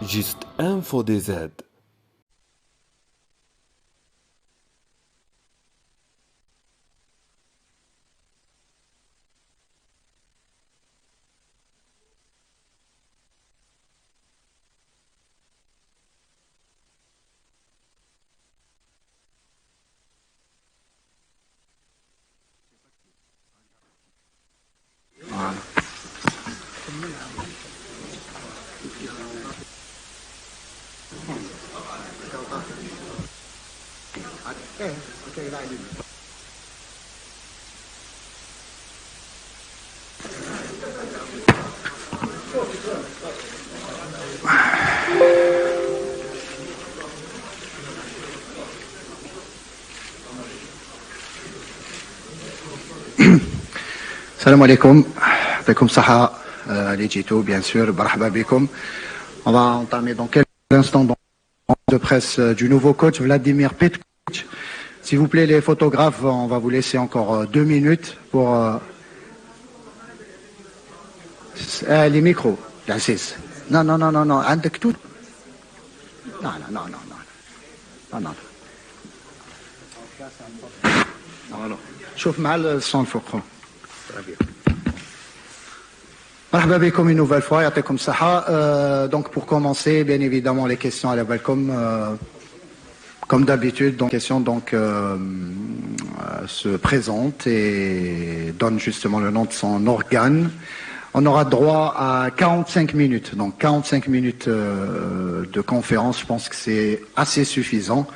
Juste Info DZ. Salam alaikum, bekoum saha, les Jito, bien sûr, barhaba bekoum. On va entamer dans quelques instants dans de presse du nouveau coach Vladimir Petkovic. S'il vous plaît, les photographes, on va vous laisser encore 2 minutes pour les micros. L'Aziz. Non, عندك tout. Non. شوف مع الصون الفوق. مرحبا بكم une nouvelle fois, يعطيكم الصحة. Donc pour commencer, bien évidemment, les questions à la welcome. Comme d'habitude, donc question se présente et donne justement le nom de son organe. On aura droit à 45 minutes. Donc 45 minutes de conférence, je pense que c'est assez suffisant.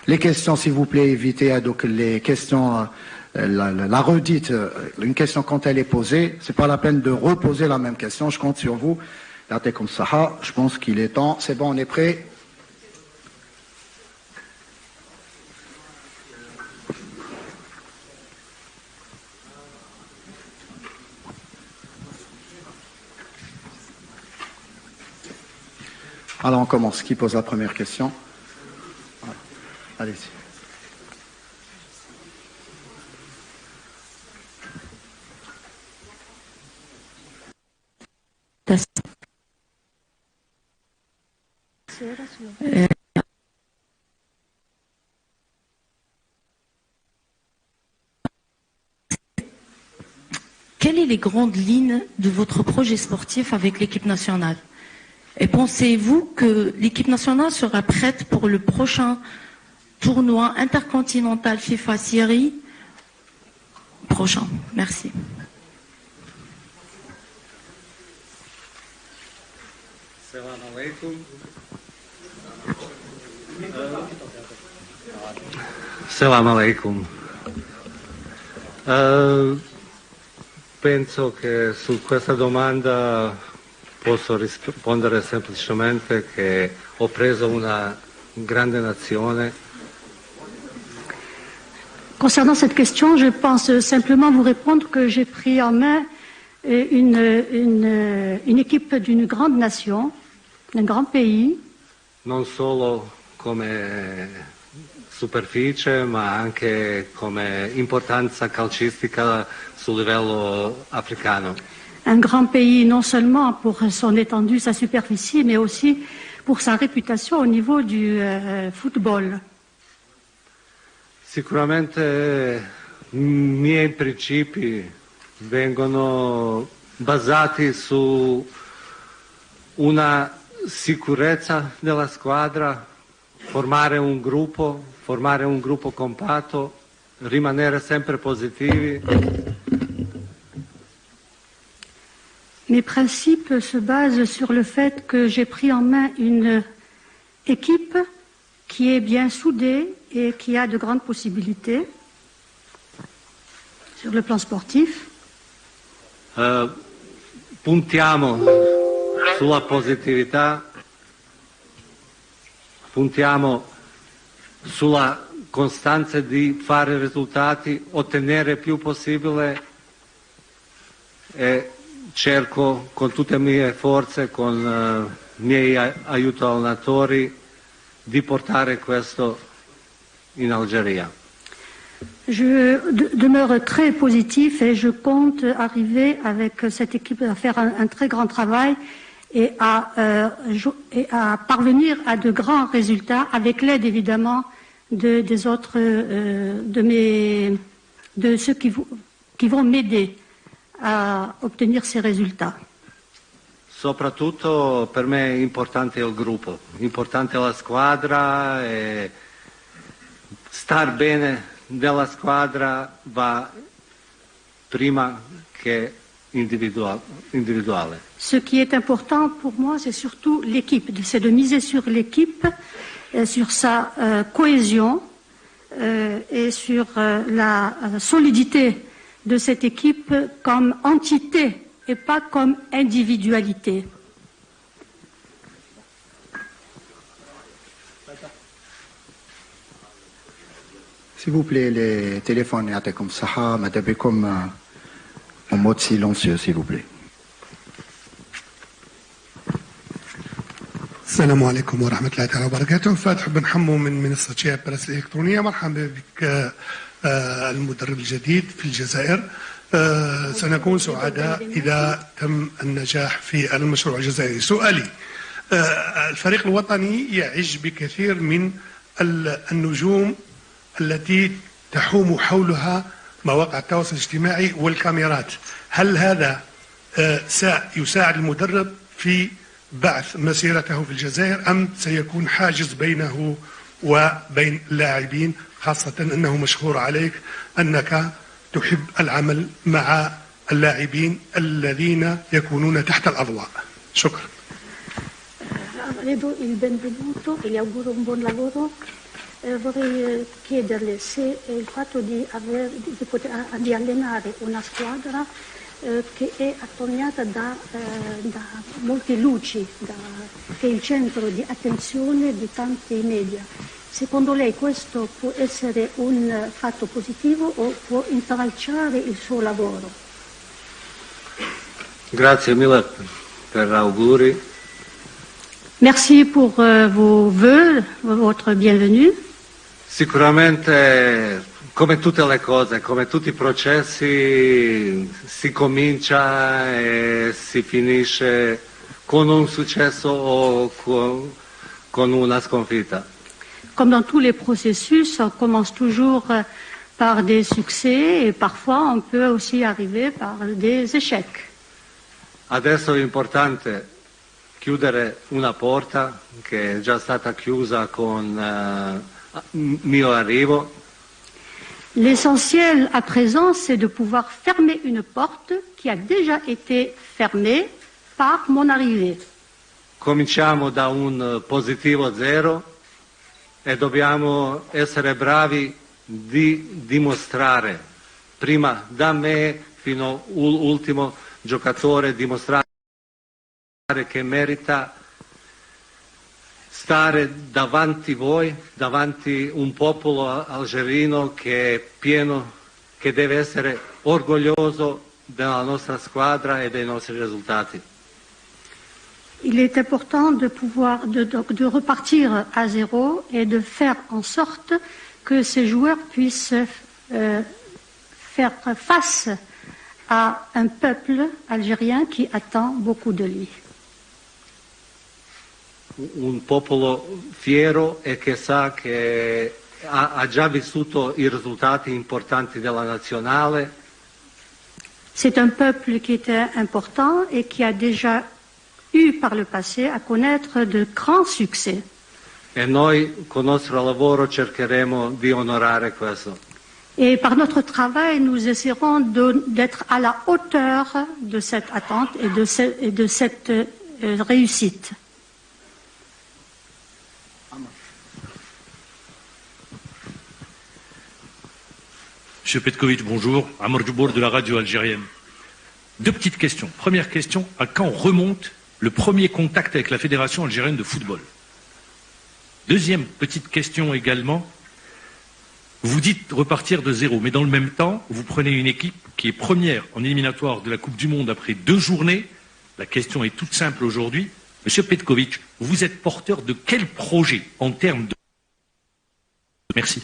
Les questions, s'il vous plaît, évitez donc les questions, la redite, une question quand elle est posée, c'est pas la peine de reposer la même question. Je compte sur vous. Je pense qu'il est temps. C'est bon, on est prêt. Alors on commence. Qui pose la première question? Allez-y. Quelles sont les grandes lignes de votre projet sportif avec l'équipe nationale? Et pensez-vous que l'équipe nationale sera prête pour le prochain tournoi intercontinental FIFA Syrie prochain? Merci. Salam alaikum. Salam alaikum. Penso che su questa domanda posso rispondere semplicemente che ho preso una grande nazione. Concernant cette question, je pense simplement vous répondre que j'ai pris en main une équipe d'une grande nation, d'un grand pays. Non solo come superficie, ma anche come importanza calcistica sul livello africano. Un grand pays non seulement pour son étendue, sa superficie, mais aussi pour sa réputation au niveau du football. Sicuramente i miei principi vengono basati su una sicurezza della squadra, formare un gruppo compatto, rimanere sempre positivi. Mes principes se basent sur le fait que j'ai pris en main une équipe qui est bien soudée et qui a de grandes possibilités sur le plan sportif. Puntiamo sulla positività, puntiamo sulla costanza di fare risultati, ottenere più possibile e cerco con tutte le mie forze, con i miei aiuto allenatori, di portare questo in Algeria. Je demeure très positif et je compte arriver avec cette équipe à faire un très grand travail et à parvenir à de grands résultats avec l'aide évidemment des autres, de ceux qui vont m'aider à obtenir ces résultats. Soprattutto per me importante è il gruppo, importante è la squadra e star bene della squadra va prima che individuale. Ce qui est important pour moi, c'est surtout l'équipe, c'est de miser sur l'équipe, sur sa cohésion et sur la solidité de cette équipe comme entité et pas comme individualité. S'il vous plaît, les téléphones comme ça, madame, comme en mode silencieux, s'il vous plaît. السلام عليكم ورحمة الله تعالى وبركاته. فاتح بن حمو من منصة شياب برس الإلكترونية. مرحبا بك المدرب الجديد في الجزائر. سنكون سعداء إذا تم النجاح في المشروع الجزائري. سؤالي: الفريق الوطني يعج بكثير من النجوم التي تحوم حولها مواقع التواصل الاجتماعي والكاميرات. هل هذا سيساعد المدرب في بعث مسيرته في الجزائر أم سيكون حاجز بينه وبين اللاعبين، خاصة أنه مشهور عليك أنك تحب العمل مع اللاعبين الذين يكونون تحت الأضواء؟ شكرا. Le do il benvenuto e le auguro un buon lavoro. Vorrei chiederle se il fatto di allenare una squadra che è attorniata da molte luci, che è il centro di attenzione di tanti media. Secondo lei questo può essere un fatto positivo o può intralciare il suo lavoro? Grazie mille per gli auguri. Merci pour vos vœux, votre bienvenue. Sicuramente, come tutte le cose, come tutti i processi, si comincia e si finisce con un successo o con una sconfitta. Comme dans tous les processus, on commence toujours par des succès et parfois on peut aussi arriver par des échecs. Adesso è importante chiudere una porta che è già stata chiusa con mio arrivo. L'essentiel à présent, c'est de pouvoir fermer une porte qui a déjà été fermée par mon arrivée. Cominciamo da un positivo 0 e dobbiamo essere bravi di dimostrare, prima da me fino all'ultimo giocatore, dimostrare che merita stare davanti voi, davanti un popolo algerino che è pieno, che deve essere orgoglioso della nostra squadra e dei nostri risultati. Il est important de pouvoir de repartir à zéro et de faire en sorte que ces joueurs puissent faire face à un peuple algérien qui attend beaucoup de lui. Un popolo fiero e che sa che ha già vissuto i risultati importanti della nazionale. C'est un peuple qui était important et qui a déjà eu par le passé à connaître de grands succès. E noi con il nostro lavoro cercheremo di onorare questo. Et par notre travail, nous essaierons d'être à la hauteur de cette attente et de cette réussite. Monsieur Petkovic, bonjour. Amr Djoubour de la radio algérienne. Deux petites questions. Première question, à quand remonte le premier contact avec la Fédération algérienne de football? Deuxième petite question également, vous dites repartir de zéro, mais dans le même temps, vous prenez une équipe qui est première en éliminatoire de la Coupe du Monde après 2 journées. La question est toute simple aujourd'hui. Monsieur Petkovic, vous êtes porteur de quel projet en termes de... Merci.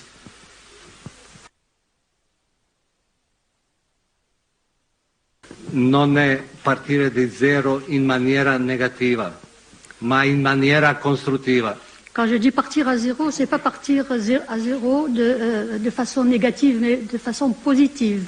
non è partire di zero in maniera negativa, ma in maniera costruttiva. Quand je dis partir à zéro, c'est pas partir à zéro de façon négative, mais de façon positive.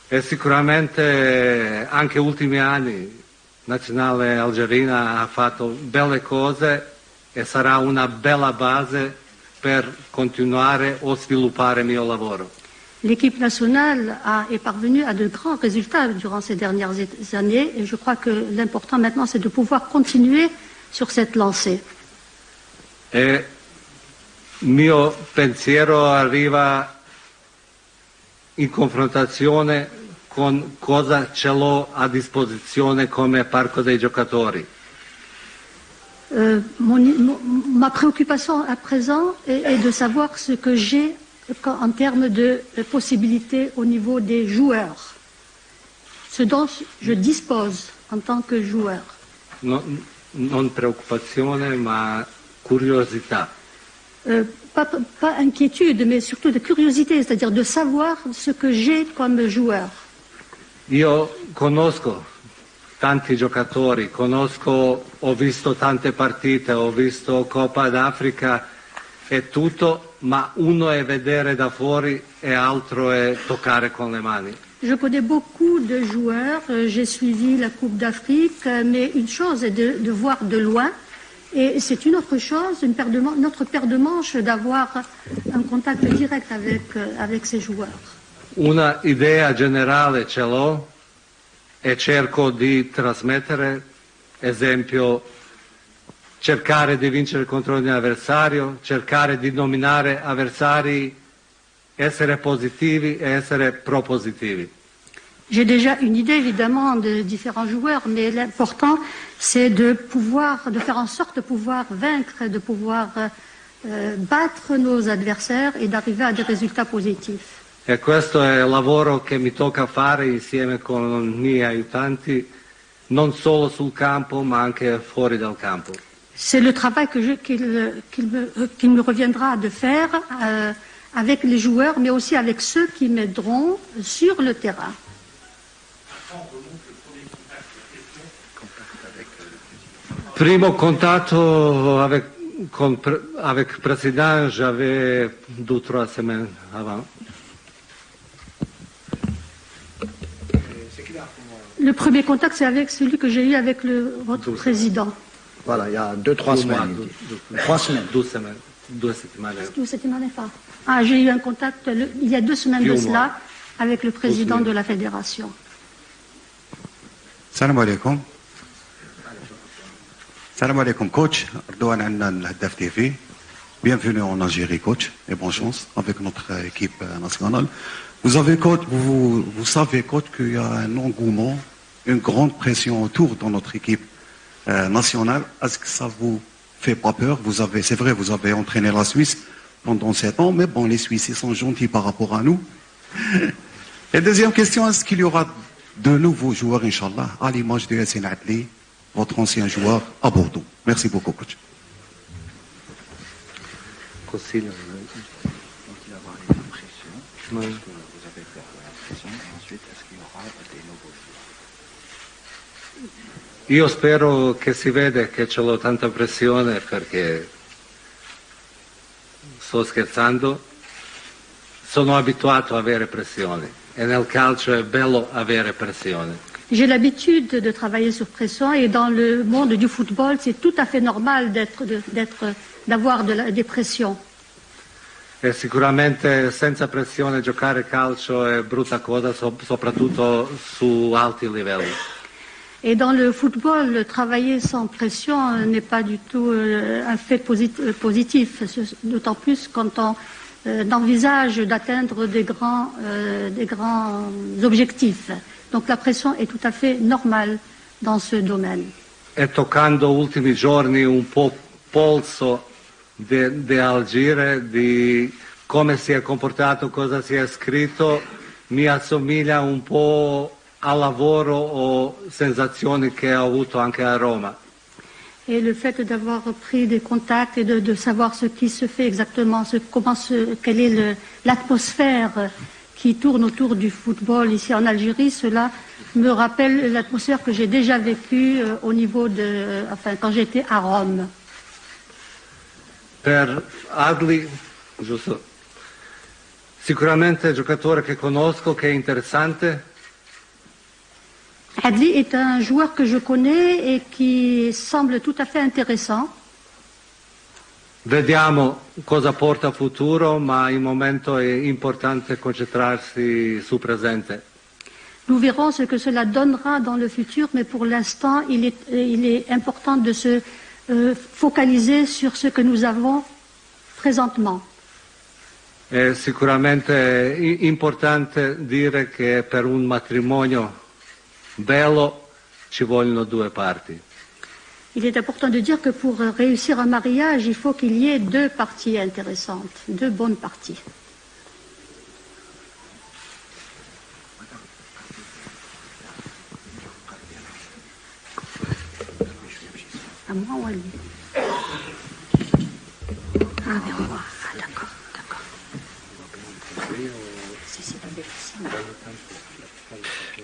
E sicuramente anche ultimi anni la nazionale algerina ha fatto belle cose e sarà una bella base per continuare o sviluppare il mio lavoro. L'équipe nationale est parvenue à de grands résultats durant ces dernières années et je crois que l'important maintenant c'est de pouvoir continuer sur cette lancée. E il mio pensiero arriva in confrontazione con cosa ce l'ho a disposizione come parco dei giocatori. Ma préoccupation à présent est de savoir ce que j'ai en termes de possibilités au niveau des joueurs, ce dont je dispose en tant que joueur. Non preoccupazione, ma curiosità. Pas inquiétude, mais surtout de curiosité, c'est-à-dire de savoir ce que j'ai comme joueur. Io conosco tanti giocatori, ho visto tante partite, ho visto Coppa d'Africa e tutto, ma uno è vedere da fuori e altro è toccare con le mani. Je connais beaucoup de joueurs, j'ai suivi la Coupe d'Afrique, mais une chose est de voir de loin, et c'est une autre chose, notre paire de manches, d'avoir un contact direct avec ces joueurs. Una idea generale ce l'ho e cerco di trasmettere, esempio, cercare di vincere contro ogni avversario, cercare di nominare avversari, essere positivi e essere propositivi. J'ai déjà une idée évidemment de différents joueurs, mais l'important c'est de faire en sorte de pouvoir vaincre, de pouvoir battre nos adversaires et d'arriver à des résultats positifs. E questo è il lavoro che mi tocca fare insieme con i miei aiutanti, non solo sul campo ma anche fuori dal campo. C'est le travail qu'il me reviendra de faire avec les joueurs, mais aussi avec ceux qui m'aideront sur le terrain. Primo contatto avec le président, j'avais 2-3 semaines avant. Le premier contact, c'est avec celui que j'ai eu avec votre président. Voilà, il y a 2-3 semaines. 3 semaines. 2 semaines. 2 settimane. 2 settimane fa. Ah, j'ai eu un contact il y a 2 semaines de cela avec le président de la fédération. Salam alaikum. Salam alaikum, coach. Ardouan Annan, l'Haddaf TV. Bienvenue en Algérie, coach, et bonne chance avec notre équipe nationale. Vous savez, coach, qu'il y a un engouement, une grande pression autour de notre équipe nationale. Est-ce que ça vous fait pas peur? C'est vrai, vous avez entraîné la Suisse pendant 7 ans, mais bon, les Suisses, ils sont gentils par rapport à nous. Et deuxième question, est-ce qu'il y aura de nouveaux joueurs, Inch'Allah, à l'image de Yassine Adli, votre ancien joueur à Bordeaux? Merci beaucoup, coach. Consiglio. Donc il va avoir une impression. Est-ce que vous avez fait l'impression? Et ensuite, est-ce qu'il y aura des nouveaux joueurs? Io spero che si vede che ce l'ho tanta pressione perché sto scherzando, sono abituato a avere pressione e nel calcio è bello avere pressione. J'ai l'habitude de travailler sur pression et dans le monde du football, c'est tout à fait normal d'avoir des pressions. E sicuramente senza pressione giocare calcio è brutta cosa, soprattutto su alti livelli. Et dans le football, travailler sans pression n'est pas du tout un fait positif, d'autant plus quand on envisage d'atteindre des grands objectifs. Donc la pression est tout à fait normale dans ce domaine. E toccando ultimi giorni un po' polso di Algire, di come si è comportato, cosa si è scritto, mi assomiglia un po' al lavoro o sensazioni che ho avuto anche a Roma. Et le fait d'avoir pris des contacts et de savoir ce qui se fait exactement, quelle est l'atmosphère qui tourne autour du football ici en Algérie, cela me rappelle l'atmosphère que j'ai déjà vécue au niveau quand j'étais à Rome. Per Adli, giusto? Sicuramente giocatore che conosco, che è interessante. Adli est un joueur que je connais et qui semble tout à fait intéressant. Vediamo cosa porta a futuro, ma il momento è importante concentrarsi sul presente. Nous verrons ce que cela donnera dans le futur, mais pour l'instant, il est important de se focaliser sur ce que nous avons présentement. È sicuramente importante dire che per un matrimonio bello ci vogliono due parti. Il est important de dire que pour réussir un mariage, il faut qu'il y ait deux parties intéressantes, deux bonnes parties. À moi ou à lui? Ah, vers moi. Ah, d'accord, d'accord.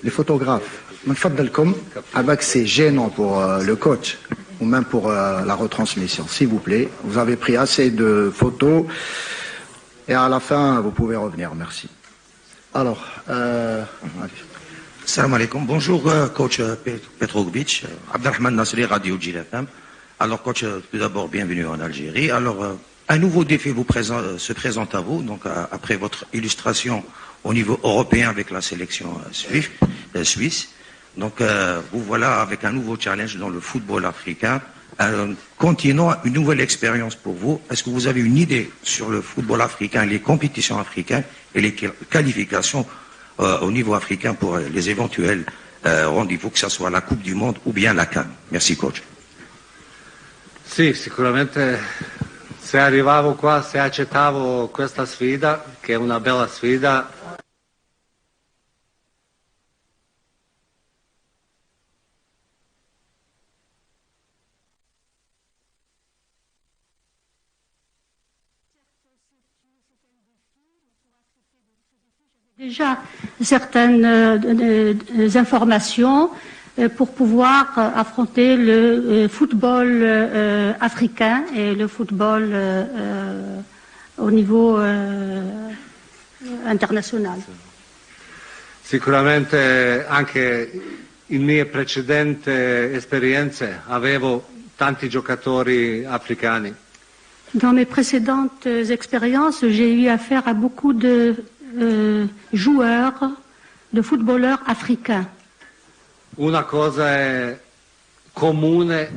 Les photographes, avec c'est gênant pour le coach ou même pour la retransmission. S'il vous plaît, vous avez pris assez de photos et à la fin, vous pouvez revenir. Merci. Alors, Salam alaikum. Bonjour, coach Petrovic. Abdelrahman Nasri, Radio GFM. Alors, coach, tout d'abord, bienvenue en Algérie. Alors, un nouveau défi se présente à vous, donc après votre illustration au niveau européen avec la sélection suisse. Donc, vous voilà avec un nouveau challenge dans le football africain. Un continent, une nouvelle expérience pour vous. Est-ce que vous avez une idée sur le football africain, les compétitions africaines et les qualifications au niveau africain pour les éventuels rendez-vous, que ce soit la Coupe du Monde ou bien la CAN? Merci, coach. Sì, sicuramente se arrivavo qua, se accettavo questa sfida, che è una bella sfida, déjà certaines informations pour pouvoir affronter le football africain et le football au niveau international. sicuramente anche in mie precedenti esperienze avevo tanti giocatori africani. Dans mes précédentes expériences, j'ai eu affaire à beaucoup de joueurs, de footballeurs africains. Una cosa è comune,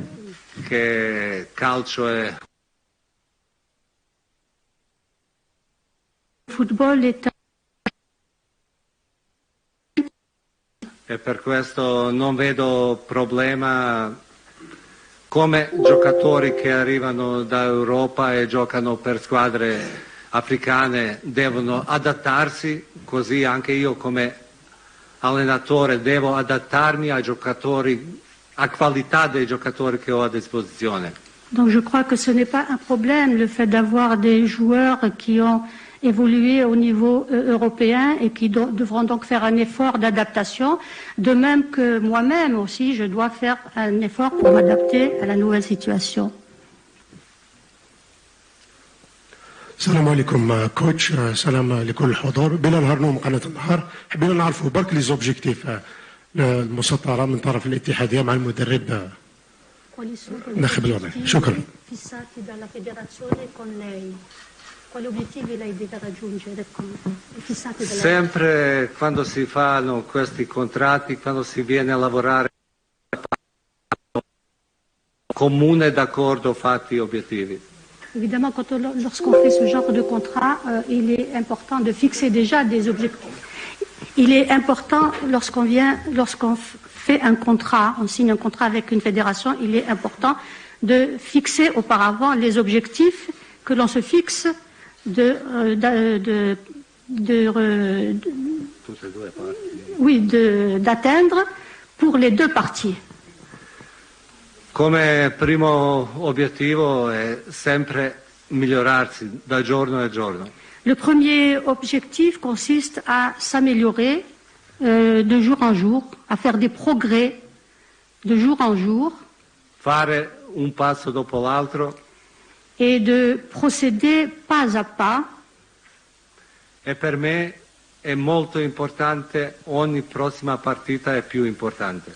che calcio è... Le football est e per questo non vedo problema come giocatori che arrivano da Europa e giocano per squadre africane devono adattarsi, così anche io come allenatore devo adattarmi ai giocatori, a qualità dei giocatori che ho a disposizione. Donc je crois que ce n'est pas un problème le fait d'avoir des joueurs qui ont évolué au niveau européen et qui devront donc faire un effort d'adaptation, de même que moi-même aussi je dois faire un effort pour m'adapter à la nouvelle situation. السلام عليكم كوتش، سلام لكل الحضور. بلا نهار نوم قناة النهار، حبينا نعرفوا برك لي زوبجيكتيف المسطرة من طرف الاتحادية مع المدرب ناخب الوضع. شكرا. Fissati dalla federazione con lei. Quali obiettivi lei deve raggiungere fissati dalla... Sempre quando si fanno questi contratti, quando si viene a lavorare, comune d'accordo fatti obiectivi. Évidemment, lorsqu'on fait ce genre de contrat, il est important de fixer déjà des objectifs. Il est important lorsqu'on fait un contrat, on signe un contrat avec une fédération, il est important de fixer auparavant les objectifs que l'on se fixe d'atteindre pour les deux parties. Come primo obiettivo è sempre migliorarsi da giorno a giorno. Le premier objectif consiste à s'améliorer de jour en jour, à faire des progrès de jour en jour fare un passo dopo l'altro et de procéder pas à pas. e per me è molto importante, ogni prossima partita è più importante.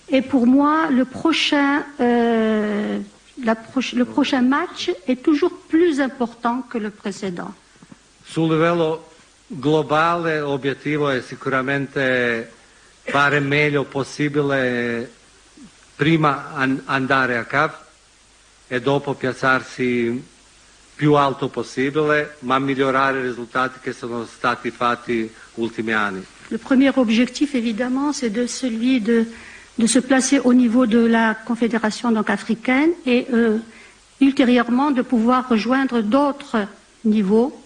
Et pour moi, le prochain match est toujours plus important que le précédent. Sul livello globale l'obiettivo è sicuramente fare meglio possibile, prima andare a CAF e dopo piazzarsi più alto possibile, ma migliorare i risultati che sono stati fatti ultimi anni. Le premier objectif, évidemment, c'est celui de se placer au niveau de la Confédération donc, africaine et ultérieurement de pouvoir rejoindre d'autres niveaux.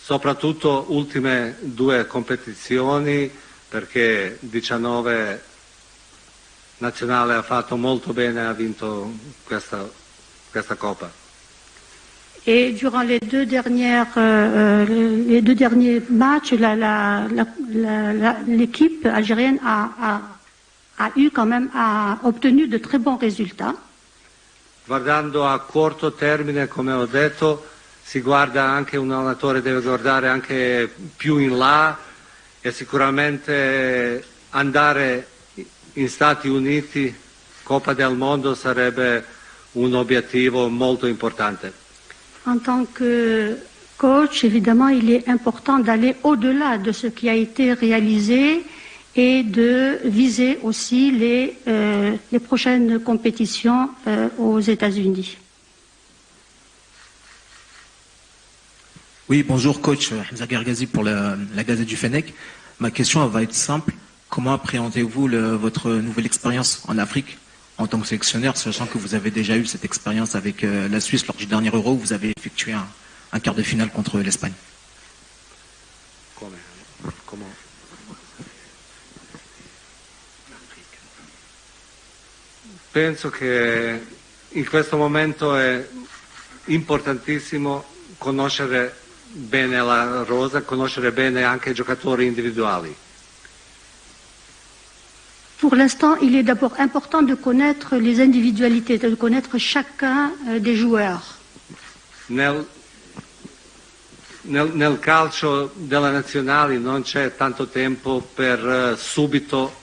Soprattutto ultime 2 competizioni, perché 19 nazionale ha fatto molto bene, ha vinto questa Coppa. Et durant les deux derniers matchs, l'équipe algérienne a obtenu de très bons résultats. Guardando a corto termine, come ho detto, si guarda anche, un allenatore deve guardare anche più in là e sicuramente andare in Stati Uniti, Coppa del Mondo, sarebbe un obiettivo molto importante. En tant que coach, évidemment, il est important d'aller au-delà de ce qui a été réalisé et de viser aussi les prochaines compétitions aux États-Unis. Oui, bonjour coach, Hamza Gergazi pour la Gazette du Fennec. Ma question elle va être simple. Comment appréhendez-vous votre nouvelle expérience en Afrique en tant que sélectionneur, sachant que vous avez déjà eu cette expérience avec la Suisse lors du dernier Euro où vous avez effectué un quart de finale contre l'Espagne? Comment? Penso che in questo momento è importantissimo conoscere bene la rosa, conoscere bene anche i giocatori individuali. Pour l'instant, il est d'abord important de connaître les individualités, de connaître chacun des joueurs. Nel calcio delle nazionali non c'è tanto tempo per subito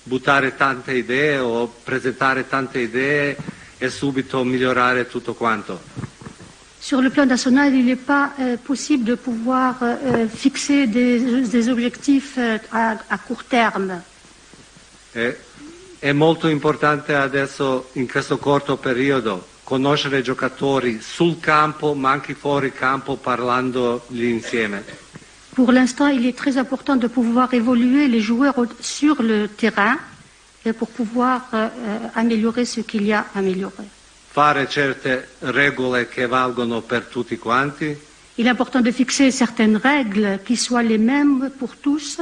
buttare tante idee o presentare tante idee e subito migliorare tutto quanto. Sur le plan national, il n'est pas possible de pouvoir fixer des objectifs à court terme. È molto importante adesso, in questo corto periodo, conoscere i giocatori sul campo ma anche fuori campo, parlandogli insieme. Pour l'instant, il est très important de pouvoir évoluer les joueurs sur le terrain et pour pouvoir améliorer ce qu'il y a à améliorer. Fare certe regole che valgono per tutti quanti. Il est important de fixer certaines règles qui soient les mêmes pour tous.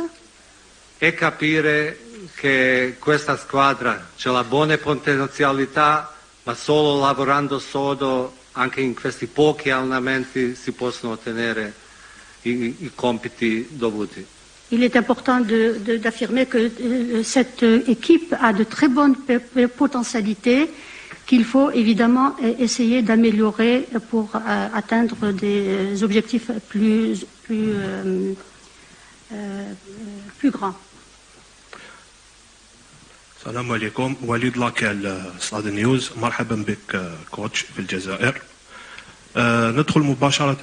E capire che questa squadra c'è la buona potenzialità, ma solo lavorando sodo, anche in questi pochi allenamenti, si possono ottenere i compiti dovuti. Il est important d'affirmer que cette équipe a de très bonnes potentialités qu'il faut évidemment essayer d'améliorer pour atteindre des objectifs plus grands. السلام عليكم. وليد لاكال، صاد نيوز. مرحبا بك كوتش في الجزائر. ندخل مباشرة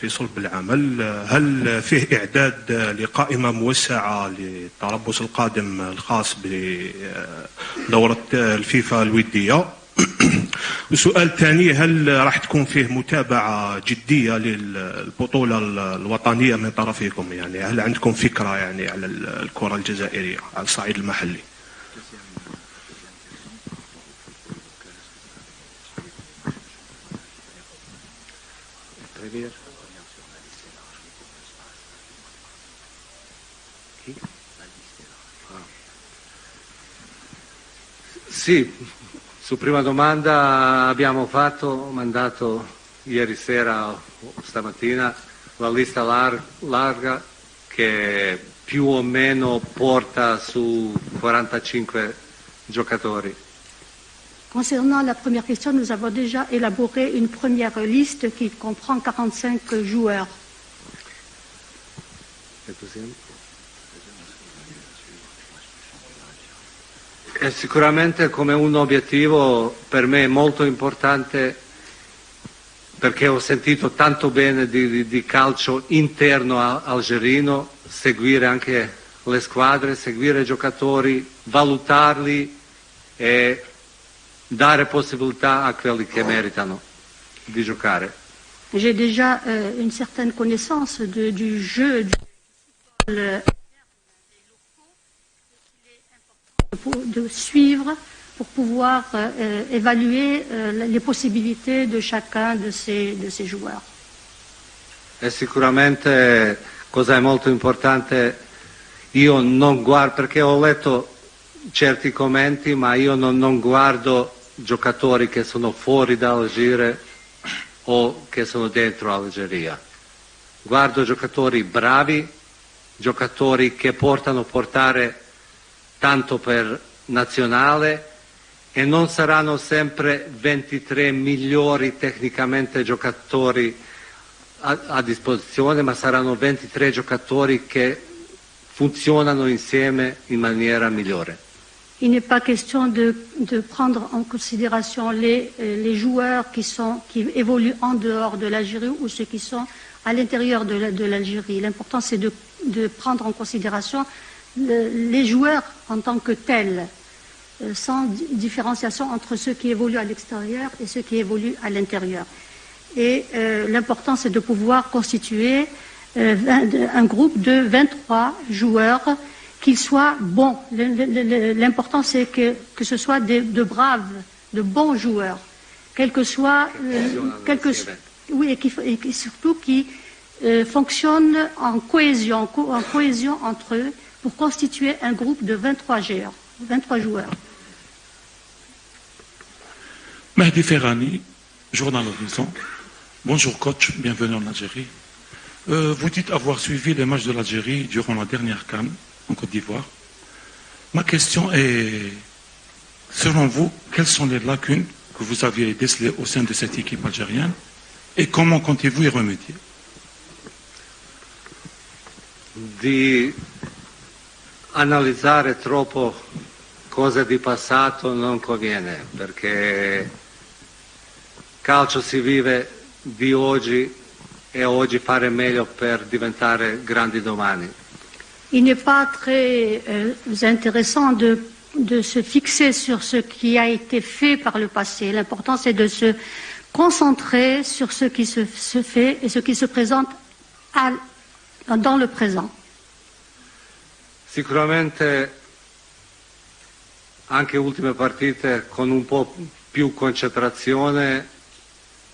في صلب العمل. هل فيه إعداد لقائمة موسعة للتربص القادم الخاص بدورة الفيفا الودية؟ والسؤال الثاني، هل راح تكون فيه متابعة جدية للبطولة الوطنية من طرفكم؟ يعني هل عندكم فكرة يعني على الكرة الجزائرية على الصعيد المحلي؟ Sì, su prima domanda abbiamo mandato ieri sera o stamattina la lista larga che più o meno porta su 45 giocatori? Concernant la première question, nous avons déjà élaboré une première liste qui comprend 45 joueurs. E sicuramente come un obiettivo per me molto importante, perché ho sentito tanto bene di calcio interno algerino, seguire anche le squadre, seguire i giocatori, valutarli e dare possibilità a quelli che meritano di giocare. J'ai déjà une certaine connaissance du jeu du football de suivre pour pouvoir évaluer les possibilités de chacun de ces joueurs. E sicuramente cosa è molto importante, io non guardo, perché ho letto certi commenti, ma io non guardo giocatori che sono fuori dall'Algeria o che sono dentro l'Algeria. Guardo giocatori bravi, giocatori che portare tanto per nazionale, e non saranno sempre 23 migliori tecnicamente giocatori a disposizione, ma saranno 23 giocatori che funzionano insieme in maniera migliore. Il n'est pas question de prendre en considération les joueurs qui évoluent en dehors de l'Algérie ou ceux qui sont à l'intérieur de l'Algérie. L'important, c'est de prendre en considération les joueurs en tant que tels, sans différenciation entre ceux qui évoluent à l'extérieur et ceux qui évoluent à l'intérieur. Et l'important, c'est de pouvoir constituer un groupe de 23 joueurs, qu'ils soient bons. L'important, c'est que ce soit de braves, de bons joueurs, quel que soit, oui, et surtout qui fonctionnent en cohésion entre eux pour constituer un groupe de 23 joueurs. Mehdi Ferrani, journal Horizon. Bonjour coach, bienvenue en Algérie. Vous dites avoir suivi les matchs de l'Algérie durant la dernière CAN en Côte d'Ivoire. Ma question est, selon vous, quelles sont les lacunes que vous aviez décelées au sein de cette équipe algérienne et comment comptez-vous y remédier? Di analizzare troppo cose di passato non conviene, perché calcio si vive di oggi e oggi fare meglio per diventare grandi domani. Il n'est pas très intéressant de se fixer sur ce qui a été fait par le passé. L'important, c'est de se concentrer sur ce qui se fait et ce qui se présente dans le présent. Sicuramente anche ultime partite con un po' più concentrazione,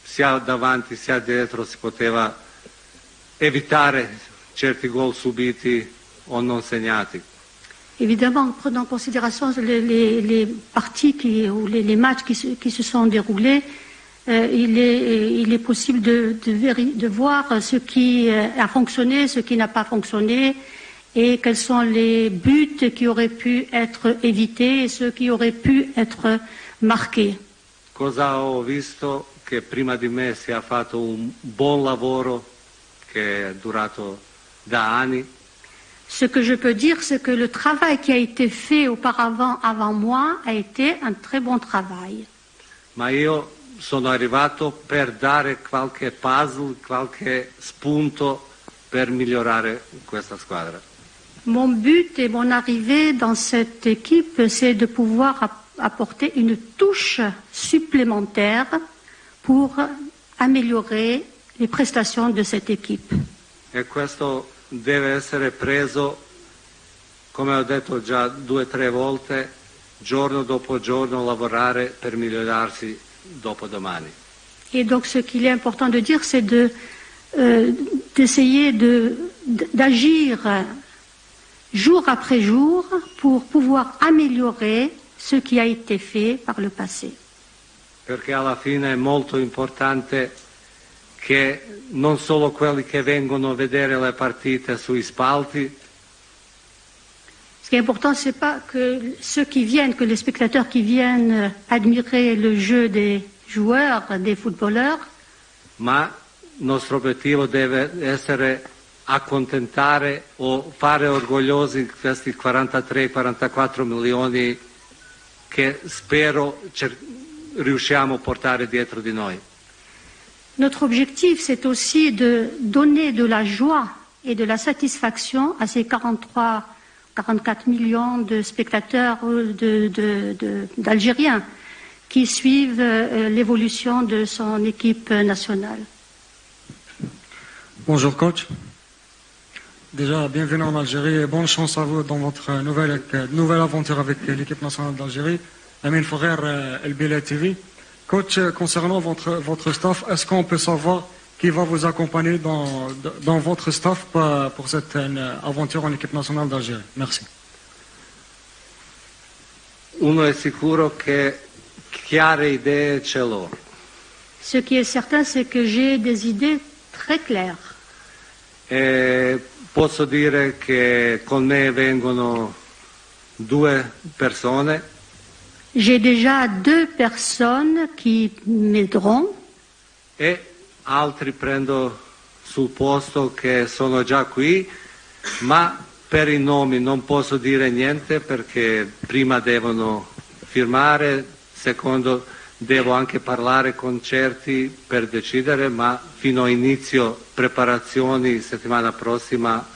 sia davanti sia dietro, si poteva evitare certi gol subiti o non segnati. Évidemment, prenant en considération les parties ou les matchs qui se sont déroulés, il est possible de voir ce qui a fonctionné, ce qui n'a pas fonctionné, et quels sont les buts qui auraient pu être évités et ceux qui auraient pu être marqués. Cosa ho visto? Che prima di me si è fatto un buon lavoro che è durato da anni. Ce que je peux dire, c'est que le travail qui a été fait auparavant, avant moi, a été un très bon travail. Ma io sono arrivato per dare qualche puzzle, qualche spunto per migliorare questa squadra. Mon but et mon arrivée dans cette équipe, c'est de pouvoir apporter une touche supplémentaire pour améliorer les prestations de cette équipe. E questo deve essere preso, come ho detto già 2 o 3 volte, giorno dopo giorno lavorare per migliorarsi dopodomani. Et donc ce qu'il est important de dire, c'est d'essayer d'agir jour après jour pour pouvoir améliorer ce qui a été fait par le passé. Perché alla fine è molto importante che non solo quelli che vengono a vedere le partite sui spalti Ce qui est important, c'est pas que que les spectateurs qui viennent admirer le jeu des joueurs, des footballeurs, ma nostro obiettivo deve essere accontentare o fare orgogliosi questi 43-44 milioni che spero riusciamo a portare dietro di noi. notre objectif, c'est aussi de donner de la joie et de la satisfaction à ces 44 millions de spectateurs d'Algériens qui suivent l'évolution de son équipe nationale. Bonjour coach. Déjà, bienvenue en Algérie et bonne chance à vous dans votre nouvelle aventure avec l'équipe nationale d'Algérie. Amin Fourer, LBLA TV. Coach, concernant votre staff, est-ce qu'on peut savoir qui va vous accompagner dans votre staff pour cette aventure en équipe nationale d'Algérie? Merci. Uno è sicuro che chiare idee ce l'ho. Ce qui est certain, c'est que j'ai des idées très claires. E posso dire che con me vengono 2 persone. J'ai déjà 2 personnes qui m'aideront. E altri prendo sul posto che sono già qui, ma per i nomi non posso dire niente perché prima devono firmare, secondo devo anche parlare con certi per decidere, ma fino a inizio preparazioni settimana prossima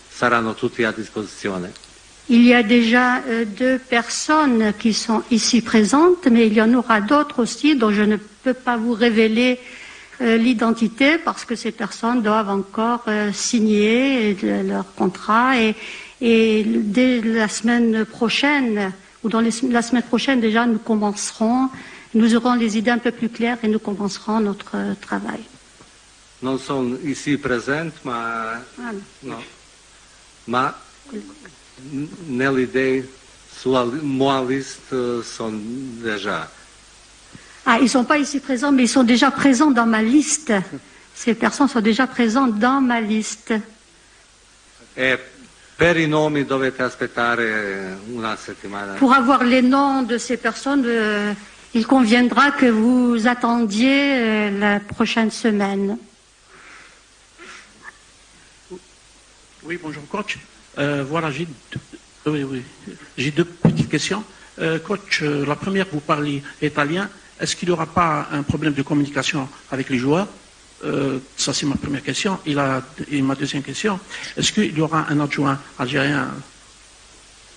saranno tutti a disposizione. Il y a déjà 2 personnes qui sont ici présentes, mais il y en aura d'autres aussi dont je ne peux pas vous révéler l'identité parce que ces personnes doivent encore signer leur contrat et dès la semaine prochaine ou dans la semaine prochaine déjà nous aurons les idées un peu plus claires et nous commencerons notre travail. Non sono ici presente, ma no. Ma nelle idee sulla mia lista sono déjà. Ah, ils ne sont pas ici présents, mais ils sont déjà présents dans ma liste. Ces personnes sont déjà présentes dans ma liste. E per i nomi dovete aspettare una settimana. Pour avoir les noms de ces personnes, il conviendra que vous attendiez la prochaine semaine. Oui, bonjour coach. Voilà, j'ai 2 petites questions. Coach, la première, vous parlez italien. Est-ce qu'il n'y aura pas un problème de communication avec les joueurs? Ça, c'est ma première question. Et ma deuxième question, est-ce qu'il y aura un adjoint algérien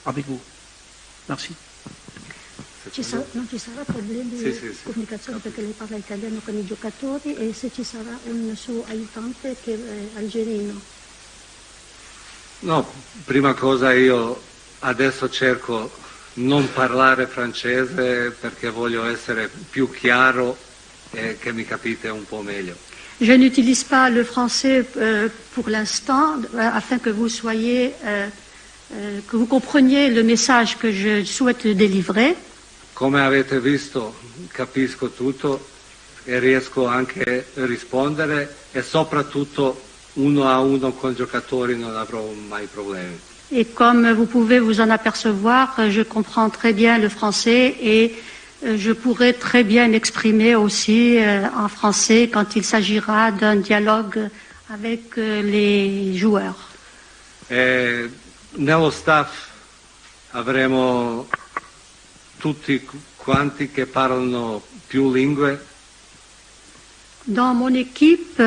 avec vous? Merci. Non ci sarà problemi di comunicazione perché lei parla italiano con i giocatori e se ci sarà un suo aiutante che è algerino. No, prima cosa io adesso cerco non parlare francese perché voglio essere più chiaro e che mi capite un po' meglio. Je n'utilise pas le français pour l'instant afin que vous que vous compreniez le message que je souhaite délivrer. Come avete visto, capisco tutto e riesco anche a rispondere e soprattutto 1 a 1 con i giocatori non avrò mai problemi. Et comme vous pouvez vous en apercevoir, je comprends très bien le français et je pourrai très bien m'exprimer aussi en français quand il s'agira d'un dialogue avec les joueurs. E nello staff avremo tutti quanti che parlano più lingue. Dans mon équipe,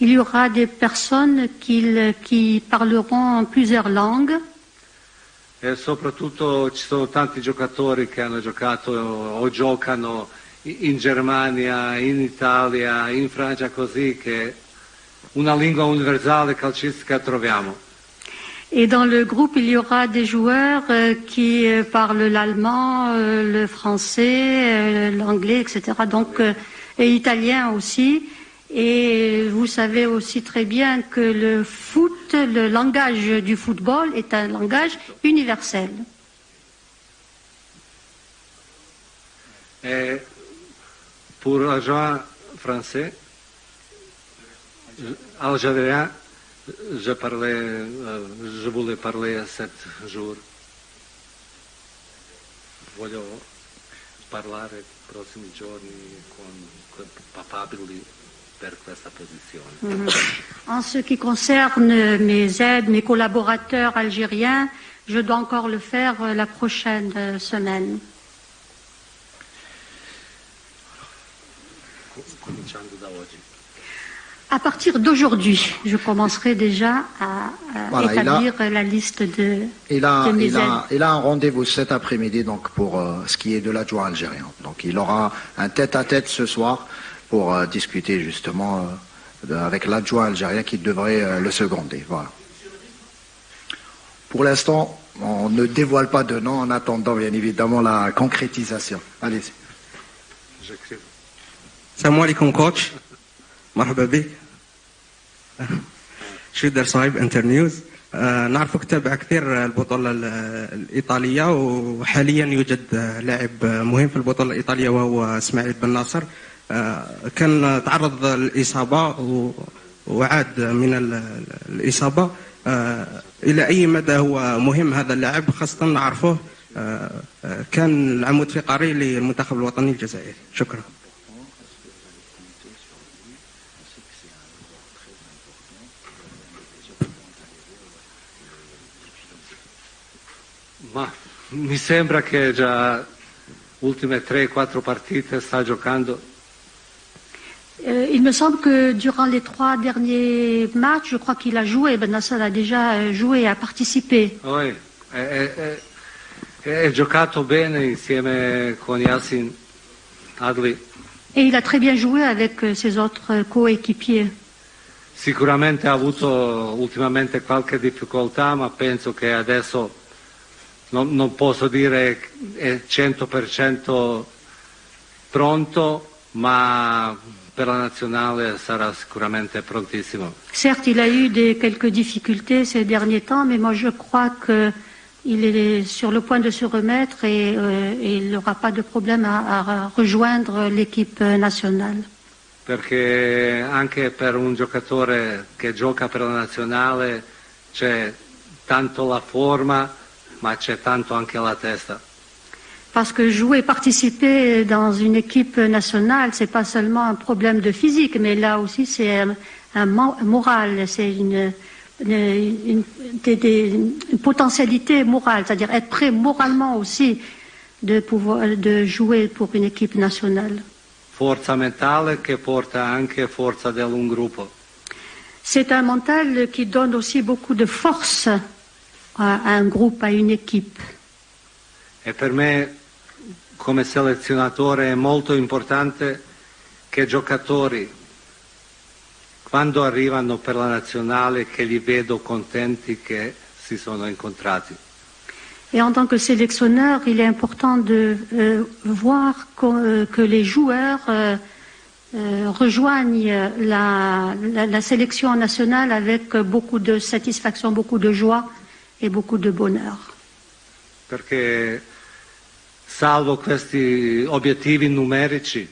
il y aura des personnes qui parleront plusieurs langues. E soprattutto ci sono tanti giocatori che hanno giocato o giocano in Germania, in Italia, in Francia, così che una lingua universale calcistica troviamo. Et dans le groupe, il y aura des joueurs qui parlent l'allemand, le français, l'anglais, etc. Donc, et italien aussi. Et vous savez aussi très bien que le foot, le langage du football est un langage universel. Et pour l'agent français, algérien, je voulais parler à 7 jours. Voglio parlare i prossimi giorni con papabili per questa posizione. En ce qui concerne mes aides, mes collaborateurs algériens, je dois encore le faire la prochaine semaine. Cominciando da oggi. À partir d'aujourd'hui, je commencerai déjà à Voilà, établir la liste de mes aides. Il a un rendez-vous cet après-midi donc pour ce qui est de l'adjoint algérien. Donc il aura un tête-à-tête ce soir pour discuter justement avec l'adjoint algérien qui devrait le seconder. Voilà. Pour l'instant, on ne dévoile pas de nom en attendant bien évidemment la concrétisation. Allez-y. السلام عليكم كوتش مرحبا بك شريدر صايب انترنيوز نعرفك تتابع كثير البطولة الإيطالية وحاليا يوجد لاعب مهم في البطولة الإيطالية وهو اسماعيل بن ناصر كان تعرض للإصابة وعاد من الإصابة إلى أي مدى هو مهم هذا اللاعب خاصة نعرفه كان العمود فقري للمنتخب الوطني الجزائري شكرا Ma mi sembra che già ultime 3-4 partite sta giocando. Il me semble que durant les 3 derniers matchs, je crois qu'il a joué. Ben Nasser a déjà joué, a participé. Oui, è giocato bene insieme con Yassin Adli. Et il a très bien joué avec ses autres coéquipiers. Sicuramente ha avuto ultimamente qualche difficoltà, ma penso che adesso non posso dire è 100% pronto, ma per la nazionale sarà sicuramente prontissimo. Certes, il a eu quelques difficultés ces derniers temps, mais moi je crois qu'il est sur le point de se remettre et il n'aura pas de problème à rejoindre l'équipe nationale. Perché anche per un giocatore che gioca per la nazionale c'è tanto la forma, ma c'è tanto anche la testa. Parce que jouer, participer dans une équipe nationale, c'est pas seulement un problème de physique, mais là aussi c'est un moral, c'est une potentialité morale, c'est-à-dire être prêt moralement aussi de jouer pour une équipe nationale. Forza mentale che porta anche forza di un gruppo. C'est un mental qui donne aussi beaucoup de force à un groupe, à une équipe. E per me, come selezionatore, è molto importante che giocatori, quando arrivano per la nazionale, che li vedo contenti che si sono incontrati. Et en tant que sélectionneur, il est important de voir que les joueurs rejoignent la sélection nationale avec beaucoup de satisfaction, beaucoup de joie et beaucoup de bonheur. Perché salvo questi obiettivi numerici,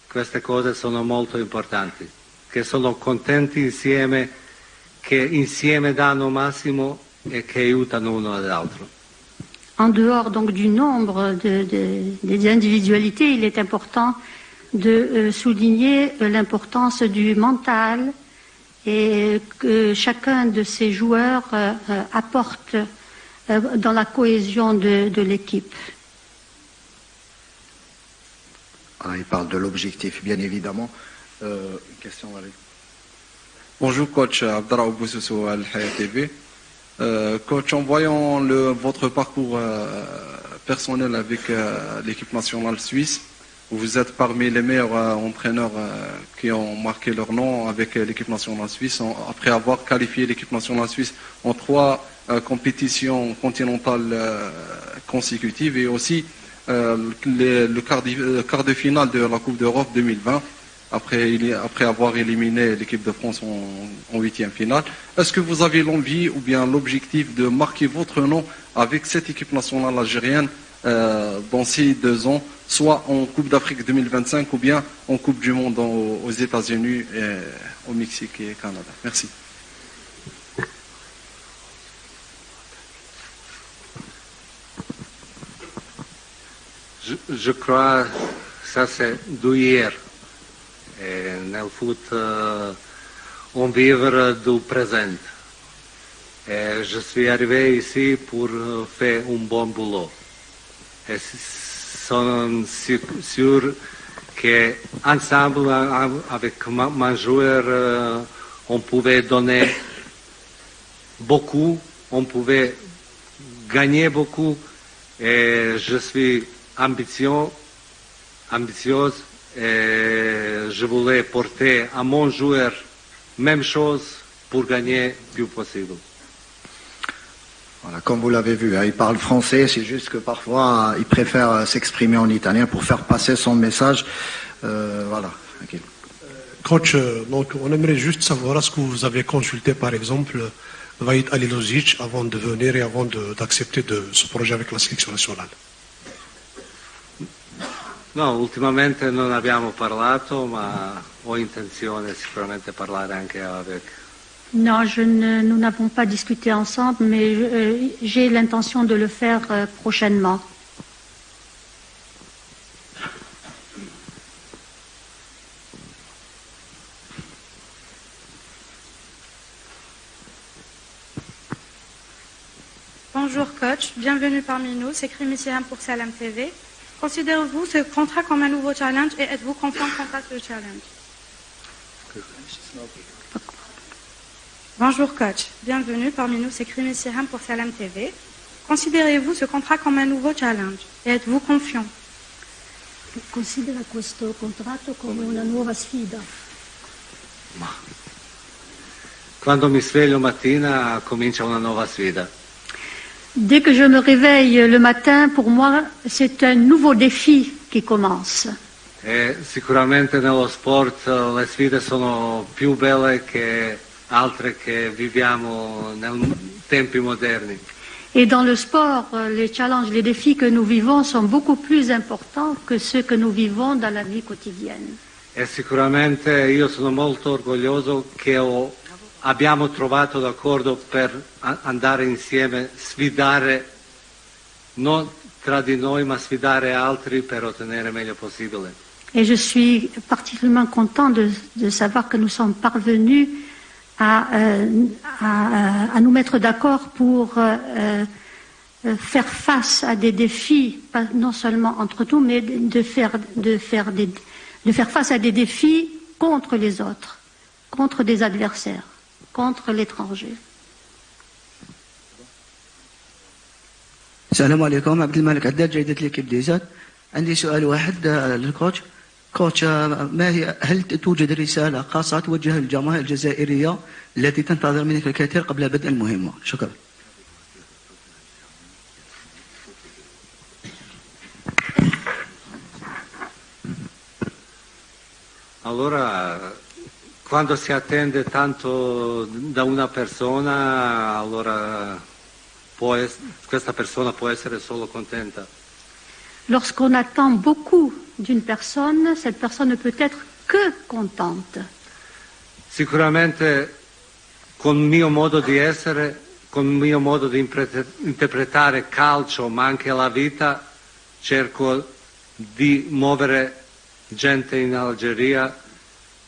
queste cose sono molto importanti, che sono contenti insieme, che insieme danno massimo e che aiutano uno all'altro. En dehors donc du nombre des individualités, il est important de souligner l'importance du mental et que chacun de ces joueurs apporte dans la cohésion de l'équipe. Il parle de l'objectif, bien évidemment. Une question, allez. Bonjour, coach Abdallah Boussoussou à Al-Hayat TV. Coach, en voyant votre parcours personnel avec l'équipe nationale suisse, vous êtes parmi les meilleurs entraîneurs qui ont marqué leur nom avec l'équipe nationale suisse, après avoir qualifié l'équipe nationale suisse en 3 compétitions continentales consécutives et aussi le quart de finale de la Coupe d'Europe 2020. Après avoir éliminé l'équipe de France en 8e finale. Est-ce que vous avez l'envie ou bien l'objectif de marquer votre nom avec cette équipe nationale algérienne dans ces 2 ans, soit en Coupe d'Afrique 2025 ou bien en Coupe du Monde aux États-Unis, au Mexique et au Canada? Merci. je crois que ça c'est d'hier. Et dans le foot, on vit du présent. Et je suis arrivé ici pour faire un bon boulot. Et sont sûr qu'ensemble, avec mon joueur, on pouvait donner beaucoup, on pouvait gagner beaucoup. Et je suis ambitieuse et je voulais porter à mon joueur même chose pour gagner le plus possible. Voilà, comme vous l'avez vu, il parle français, c'est juste que parfois il préfère s'exprimer en italien pour faire passer son message. Voilà. Okay. Coach, donc on aimerait juste savoir, est-ce que vous avez consulté par exemple Vahid Halilovic avant de venir et avant d'accepter ce projet avec la sélection nationale? No, ultimamente non abbiamo parlato, ma ho intenzione sicuramente parlare anche avec. Non, nous n'avons pas discuté ensemble, mais j'ai l'intention de le faire prochainement. Bonjour coach, bienvenue parmi nous, c'est Krimi Siham pour Salam TV. Considérez-vous ce contrat comme un nouveau challenge et êtes-vous confiant quant à ce challenge? Bonjour coach, bienvenue parmi nous, c'est Krimi Siham pour Salam TV. Considérez-vous ce contrat comme un nouveau challenge et êtes-vous confiant? Considera questo contratto come una nuova sfida. Quando mi sveglio mattina comincia una nuova sfida. Dès que je me réveille le matin, pour moi, c'est un nouveau défi qui commence. E sicuramente nello sport le sfide sono più belle che altre che viviamo nei tempi moderni. Et dans le sport, les challenges, les défis que nous vivons sont beaucoup plus importants que ceux que nous vivons dans la vie quotidienne. E sicuramente io sono molto orgoglioso che abbiamo trovato d'accordo per andare insieme, sfidare, non tra di noi, ma sfidare altri per ottenere il meglio possibile. Et je suis particulièrement content de savoir que nous sommes parvenus à nous mettre d'accord pour faire face à des défis, pas non seulement entre nous, mais de faire face à des défis contre les autres, contre des adversaires, contre l'étranger. السلام عليكم. عبد الملك عداد، جريدة ليكيب ديزات. عندي سؤال واحد للكوتش. كوتش، هل توجد رسالة خاصة توجهها للجماهير الجزائرية التي تنتظر منك الكثير قبل بدء المهمة؟ شكرا. Allora, quando si attende tanto da una persona, allora questa persona può essere solo contenta. Lorsqu'on attend beaucoup d'une personne, cette personne ne peut être que contente. Sicuramente con il mio modo di essere, con il mio modo di interpretare calcio, ma anche la vita, cerco di muovere gente in Algeria